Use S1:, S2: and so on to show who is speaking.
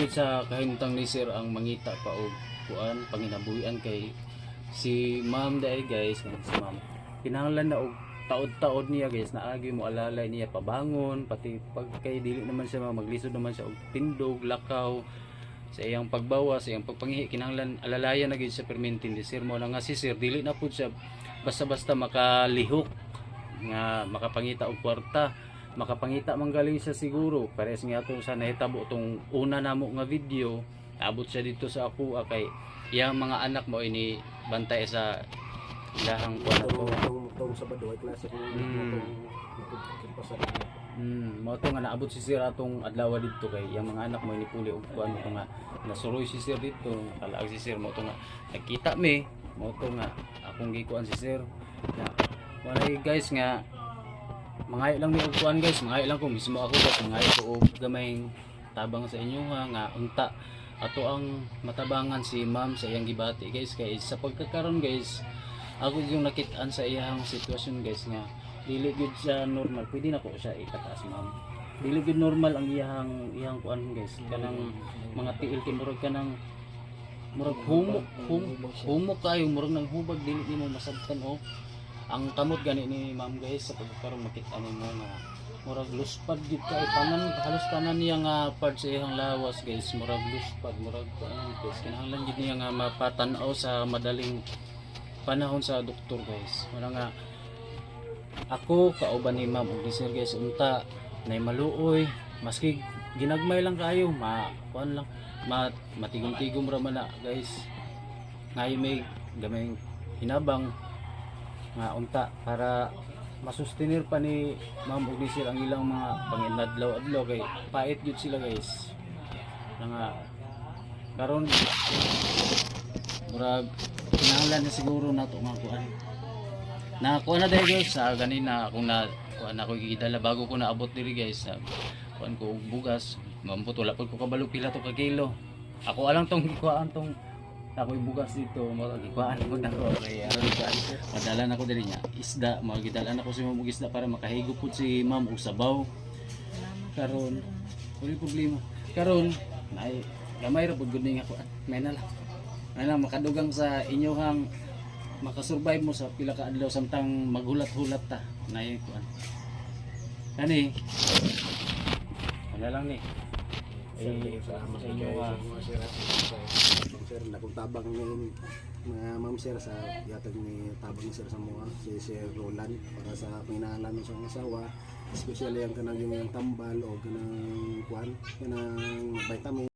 S1: gid sa kahimtang ni sir ang mangita pa og kuan panginabuhian kay si ma'am dai guys, si ma'am kinahanglan na og taod-taod niya guys, naagi mo alalay niya pabangon pati pag kay dili naman siya maglisod naman siya og tindog lakaw sa iyang pagbawa sa iyang pagpangihi, kinahanglan alalayan na gyud sa permintin di sir mo na nga si sir dili na pud siya basta-basta makalihok nga makapangita og kwarta, makapangita man galing siya siguro pares nga ato sa nahitabo tong una namo nga video, abot siya dito sa ako kay iyang mga anak mo ini bantay sa ilahang kwarto
S2: tong Sabado ay klase ko tong pasar.
S1: Mo to nga naabot si sir atong adlaw dito kay yang mga anak mo ni puli og kuan mo nga nasuroy si sir dito, kalaag si sir mo to nga nakita mi mo to nga akong gikuan si sir na walay guys nga mangayo lang mi og kuan guys, mangayo lang ko mismo ako guys, mangayo ko og gamayng tabang sa inyo nga unta ato ang matabangan si ma'am sa iyang gibati guys kay sa pagkakaron guys ako yung nakitaan sa iyang sitwasyon guys nga dili gud siya normal, pwede na ko siya ikataas ma'am, dili gud normal ang iyang kuan guys kanang mga tiil kay murag kanang murag humok kayo murag nang hubag dili nimo masabtan oh. Ang kamot gani ni ma'am guys sa pagkakaroon makita nimo nga murag luspad gid kay tanan halos tanan niya nga part sa iyang lawas guys murag luspad murag kuan guys kinahanglan gid niya nga mapatan-aw sa madaling panahon sa doktor guys. Wala nga ako kauban ni ma'am og sir guys unta nay maluoy maski ginagmay lang kayo kuan lang matigom-tigom ra man na guys ngay may gamay hinabang nga unta para masustenir pa ni ma'am og sir ang ilang mga panginadlaw-adlaw kay pait gyud sila guys nga karon murag kinahanglan na siguro nato nga kuan na kuan na dahil guys sa ganina kung na kuan ako gidala bago ko naabot diri guys kuan ko og bugas mampot wala pud ko kabalo pila to ka kilo ako alang tong kuan tong ako bugas dito magikuan ko na ko kay aron kuan padala na ko diri nya isda magidala na ko si ma'am og isda para makahigop pud si ma'am og sabaw karon wala problema karon nay gamay ra pud gud ning ako may na lang makadugang sa inyohang makasurvive mo sa pila ka adlaw samtang maghulat-hulat ta nay kuan kani wala lang ni
S2: Salamat sa inyo sir na kung tabang ni mga ma'am sir sa yatag ni tabang ni sir sa mga si Sir Roland para sa pinaalam sa asawa especially ang kanang yung tambal o kanang kuan kanang vitamin